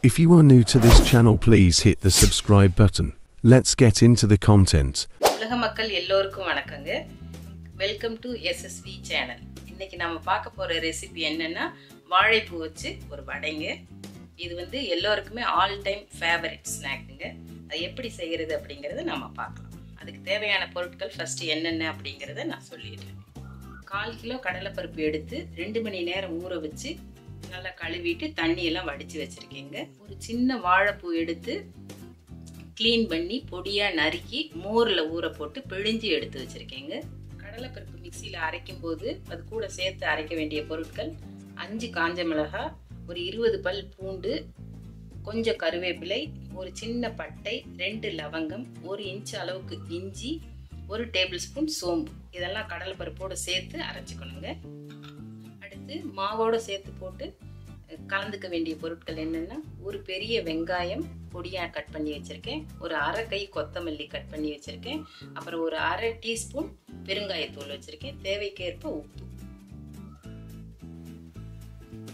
If you are new to this channel, please hit the subscribe button. Let's get into the content. உலக மக்கள் எல்லோருக்கும் வணக்கங்க. Welcome to SSV channel. இன்னைக்கு நாம பார்க்க போற ரெசிபி என்னன்னா வாழைப்பூ வச்சு ஒரு வடைங்க. இது வந்து எல்லோருக்குமே ஆல் டைம் ஃபேவரட் ஸ்நாக்ங்க. அது எப்படி செய்யறது அப்படிங்கறத நாம பார்க்கலாம். அதுக்கு தேவையான பொருட்கள் ஃபர்ஸ்ட் என்னென்ன அப்படிங்கறத நான் சொல்லிடுறேன். 1/4 கிலோ கடலைப்பருப்பு எடுத்து 2 மணி நேரம் ஊற வச்சு நல்லா கழுவிட்டு தண்ணி எல்லாம் வடிச்சு வச்சிருக்கேங்க. ஒரு சின்ன வாழைப்பூ எடுத்து க்ளீன் பண்ணி பொடியா நறுக்கி மோர்ல ஊற போட்டு பிழிஞ்சு எடுத்து வச்சிருக்கேங்க. கடலைப்பருப்பு மிக்சியில அரைக்கும் போது அது கூட சேர்த்து அரைக்க வேண்டிய பொருட்கள் 5 காஞ்ச மிளகாய், ஒரு 20 பல் பூண்டு, கொஞ்சம் கருவேப்பிலை, ஒரு சின்ன பட்டை, 2 லவங்கம், 1 இன்ச் அளவுக்கு இஞ்சி, 1 டேபிள் ஸ்பூன் சோம்பு. இதெல்லாம் கடலைப்பருப்போடு சேர்த்து அரைச்சிக்கணுங்க. அடுத்து மாவோடு சேர்த்து போட்டு கலந்துக்க வேண்டிய பொருட்கள் என்னென்னா ஒரு பெரிய வெங்காயம் பொடியாக கட் பண்ணி வச்சுருக்கேன், ஒரு அரை கை கொத்தமல்லி கட் பண்ணி வச்சுருக்கேன், அப்புறம் ஒரு அரை டீஸ்பூன் பெருங்காயத்தூள் வச்சுருக்கேன், தேவைக்கேற்ப உப்பு.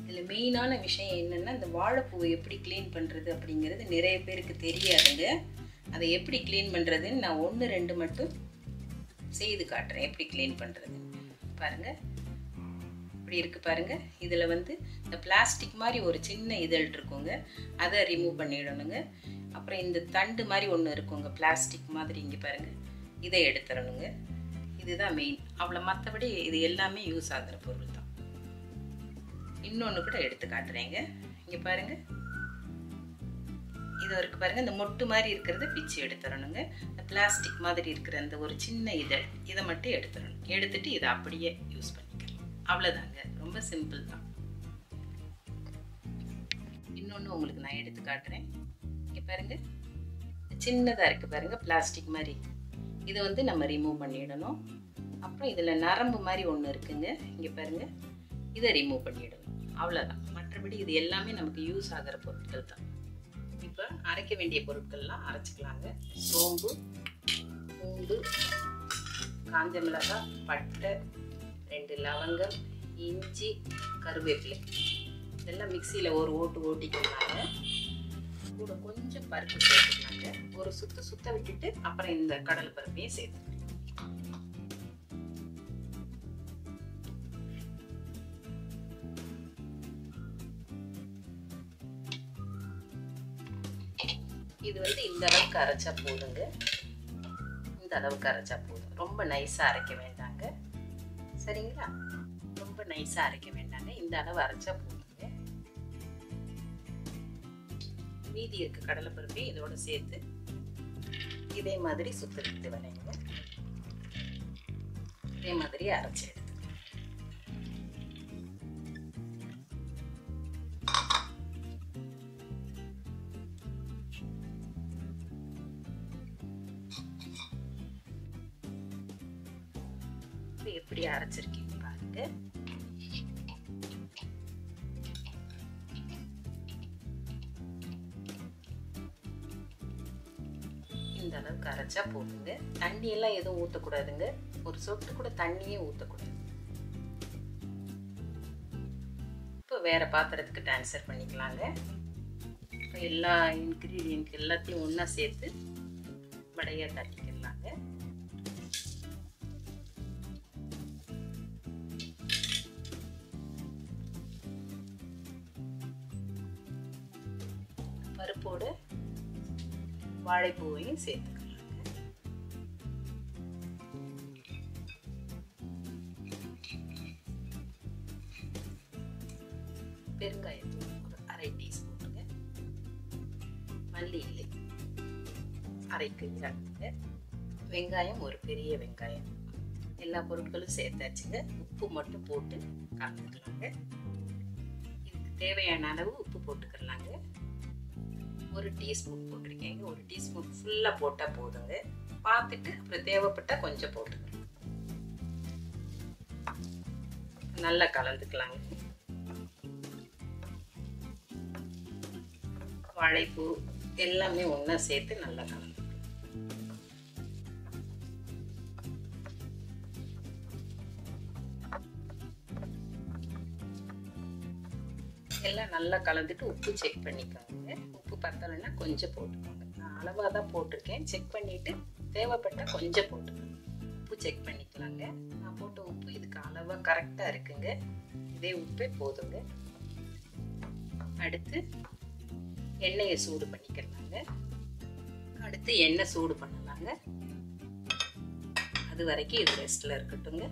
இதில் மெயினான விஷயம் என்னென்னா இந்த வாழைப்பூவை எப்படி க்ளீன் பண்ணுறது அப்படிங்கிறது நிறைய பேருக்கு தெரியாதுங்க. அதை எப்படி க்ளீன் பண்ணுறதுன்னு நான் 1-2 மட்டும் செய்து காட்டுறேன். எப்படி க்ளீன் பண்ணுறது பாருங்கள். இப்படி இருக்குது பாருங்கள். இதில் வந்து இந்த பிளாஸ்டிக் மாதிரி ஒரு சின்ன இதழ் இருக்குங்க, அதை ரிமூவ் பண்ணிடணுங்க. அப்புறம் இந்த தண்டு மாதிரி ஒன்று இருக்குங்க பிளாஸ்டிக் மாதிரி, இங்கே பாருங்கள், இதை எடுத்துடணுங்க. இதுதான் மெயின். அவ்வளோ, மற்றபடி இது எல்லாமே யூஸ் ஆகிற பொருள் தான். இன்னொன்று கூட எடுத்து காட்டுறேங்க. இங்கே பாருங்கள், இது இருக்குது பாருங்கள். இந்த மொட்டு மாதிரி இருக்கிறத பிச்சு எடுத்துடணுங்க. இந்த பிளாஸ்டிக் மாதிரி இருக்கிற அந்த ஒரு சின்ன இதழ் இதை மட்டும் எடுத்துடணும். எடுத்துட்டு இதை அப்படியே யூஸ் பண்ணிக்கலாம். அவ்வளோதாங்க, ரொம்ப சிம்பிள் தான். இன்னொன்று உங்களுக்கு நான் எடுத்து காட்டுறேன். இங்கே பாருங்க, சின்னதாக இருக்குது பாருங்க, பிளாஸ்டிக் மாதிரி. இதை வந்து நம்ம ரிமூவ் பண்ணிடணும். அப்புறம் இதில் நரம்பு மாதிரி ஒன்று இருக்குங்க, இங்கே பாருங்க, இதை ரிமூவ் பண்ணிடணும். அவ்வளோதான். மற்றபடி இது எல்லாமே நமக்கு யூஸ் ஆகிற பொருட்கள் தான். இப்போ அரைக்க வேண்டிய பொருட்கள்லாம் அரைச்சிக்கலாங்க. சோம்பு, பூண்டு, காஞ்ச மிளகாய், பட்டை, 2 லவங்கம், இஞ்சி, கருவேப்பிலை, இதெல்லாம் மிக்சியில் ஒரு ஓட்டு ஓட்டிக்கலாங்க. கூட கொஞ்சம் பருப்பு சேர்த்துக்கலாங்க. ஒரு சுத்த விட்டுட்டு அப்புறம் இந்த கடலை பருப்பையும் சேர்த்துக்கலாம். இது வந்து இந்த அளவுக்கு அரைச்சா போதுங்க. இந்த அளவுக்கு அரைச்சா போதும். ரொம்ப நைஸாக அரைக்க வேண்டாங்க, சரிங்களா? ரொம்ப நைஸாக அரைக்க வேண்டாங்க, இந்த அளவு அரைச்சா போதுங்க. மீதி இருக்க கடலைப்பருப்பை இதோட சேர்த்து இதே மாதிரி சுத்திட்டு வரேங்க. இதே மாதிரி அரைச்சி எடுத்து எப்படி அரைச்சிருக்கீங்க பாருங்க. இந்த அளவுக்கு அரைச்சா போதுங்க. தண்ணி எல்லாம் எதுவும் ஊற்றக்கூடாதுங்க, ஒரு சொட்டு கூட தண்ணியே ஊற்றக்கூடாது. இப்போ வேற பாத்திரத்துக்கு ட்ரான்ஸ்ஃபர் பண்ணிக்கலாங்க. இப்போ எல்லா இன்க்ரீடியன்ட் எல்லாத்தையும் ஒன்றா சேர்த்து வடையாக தட்டிக்கலாங்க. பருப்போடு வாழைப்பூவையும் சேர்த்துக்கலாங்க. பெருங்காயத்தூள் ஒரு அரை டீஸ்பூனுங்க, மல்லி இலை அரை கையாளுங்க, வெங்காயம் ஒரு பெரிய வெங்காயம், எல்லா பொருட்களும் சேர்த்தாச்சுங்க. உப்பு மட்டும் போட்டு கலந்துக்கலாங்க. இதுக்கு தேவையான அளவு உப்பு போட்டுக்கலாங்க. 1 டீஸ்பூன் போட்டிருக்கேங்க. 1 டீஸ்பூன் ஃபுல்லாக போட்டால் போதுங்க. பார்த்துட்டு அப்புறம் தேவைப்பட்டால் கொஞ்சம் போட்டுக்கலாம். நல்லா கலந்துக்கலாங்க. வாழைப்பூ எல்லாமே ஒன்றா சேர்த்து நல்லா கலந்துக்கலாம். எல்லாம் நல்லா கலந்துட்டு உப்பு செக் பண்ணிக்கோங்க. உப்பு பத்தலைன்னா கொஞ்சம் போட்டுக்கோங்க. நான் அளவாக தான் போட்டிருக்கேன். செக் பண்ணிவிட்டு தேவைப்பட்டால் கொஞ்சம் போட்டுக்கோங்க. உப்பு செக் பண்ணிக்கலாங்க. நான் போட்ட உப்பு இதுக்கு அளவாக கரெக்டாக இருக்குங்க. இதே உப்பே போதுங்க. அடுத்து எண்ணெயை சூடு பண்ணிக்கலாங்க. அடுத்து எண்ணெய் சூடு பண்ணலாங்க. அது வரைக்கும் இது ரெஸ்ட்டில் இருக்கட்டுங்க.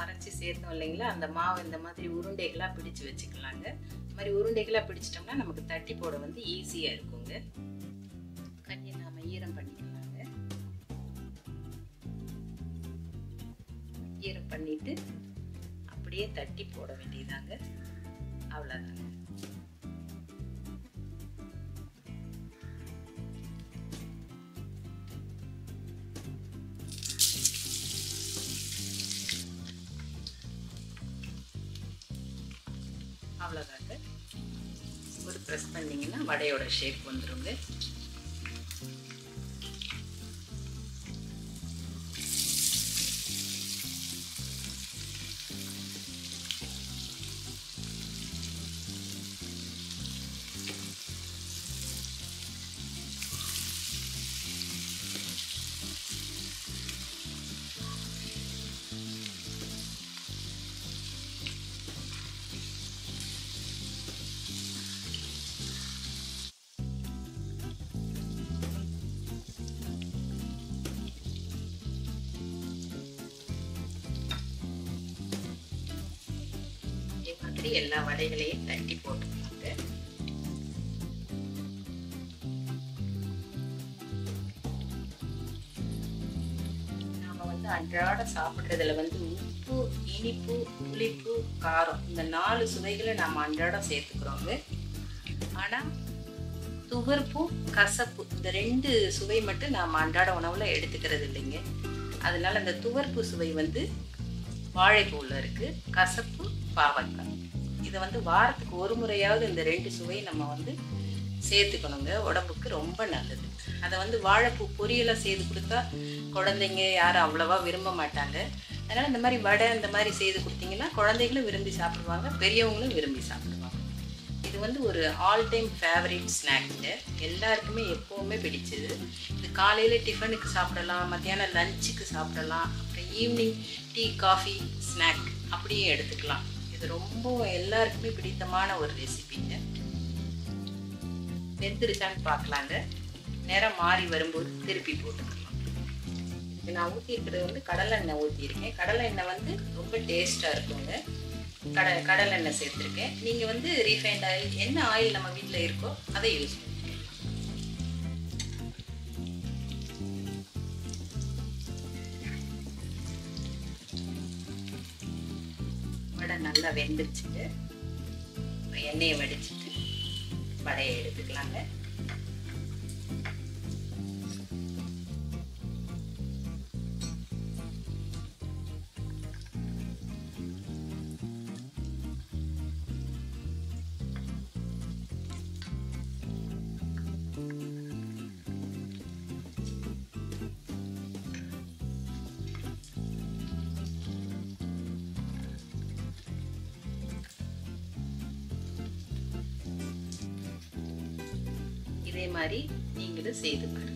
அரைச்சி சேர்த்தோம் இல்லைங்களா, அந்த மாவு இந்த மாதிரி உருண்டைகளாக பிடிச்சு வச்சுக்கலாங்க. இந்த மாதிரி உருண்டைகளாக பிடிச்சிட்டோம்னா நமக்கு தட்டி போட வந்து ஈஸியாக இருக்குங்க. கையை நாம் ஈரம் பண்ணிக்கலாங்க. ஈரம் பண்ணிட்டு அப்படியே தட்டி போட வேண்டியதாங்க. அவ்வளோதாங்க. அவ்வளோதாங்க. ஒரு ப்ரெஸ் பண்ணிங்கன்னா வடையோட ஷேப் வந்துருங்க. எல்லா வடைகளையும் தட்டி போட்டுக்கலாங்க. நாம வந்து அன்றாட சாப்பிட்றதுல வந்து உப்பு, இனிப்பு, புளிப்பு, காரம் இந்த 4 சுவைகளை நாம அன்றாடம் சேர்த்துக்கிறோங்க. ஆனா துவர்ப்பு, கசப்பு இந்த 2 சுவை மட்டும் நாம அன்றாட உணவுல எடுத்துக்கிறது இல்லைங்க. அதனால அந்த துவர்ப்பு சுவை வந்து வாழைப்பூவில் இருக்கு, கசப்பு பாவக்காய். இதை வந்து வாரத்துக்கு ஒரு முறையாவது இந்த 2 சுவையை நம்ம வந்து சேர்த்துக்கணுங்க. உடம்புக்கு ரொம்ப நல்லது. அதை வந்து வாழைப்பூ பொரியலாக செய்து கொடுத்தா குழந்தைங்க யாரும் அவ்வளோவா விரும்ப மாட்டாங்க. அதனால் இந்த மாதிரி வடை இந்த மாதிரி செய்து கொடுத்தீங்கன்னா குழந்தைகளும் விரும்பி சாப்பிடுவாங்க, பெரியவங்களும் விரும்பி சாப்பிடுவாங்க. இது வந்து ஒரு ஆல் டைம் ஃபேவரட் ஸ்நாக்ஸுங்க. எல்லாருக்குமே எப்போவுமே பிடிச்சது. இது காலையில் டிஃபனுக்கு சாப்பிடலாம், மத்தியானம் லஞ்சுக்கு சாப்பிடலாம், அப்புறம் ஈவினிங் டீ, காஃபி, ஸ்நாக் அப்படியே எடுத்துக்கலாம். ரொம்ப எல்லாருக்குமே பிடித்தமான ஒரு ரெசிபிங்க. வெந்திருக்கான்னு பார்க்கலாங்க. நேரம் மாறி வரும்போது திருப்பி போட்டுக்கலாம். இதுக்கு நான் ஊற்றி இருக்கிறது வந்து கடலை எண்ணெய் ஊற்றியிருக்கேன். கடலை எண்ணெய் வந்து ரொம்ப டேஸ்ட்டாக இருக்குங்க. கடலை எண்ணெய் சேர்த்துருக்கேன். நீங்கள் வந்து ரீஃபைண்ட் ஆயில், என்ன ஆயில் நம்ம வீட்டில் இருக்கோ அதை யூஸ் பண்ணிக்கலாம். வடை நல்லா வெந்துருச்சுட்டு எண்ணெயை வடிச்சிட்டு வடையை எடுத்துக்கலாங்க. இதே மாதிரி நீங்களும் செய்து பாருங்க.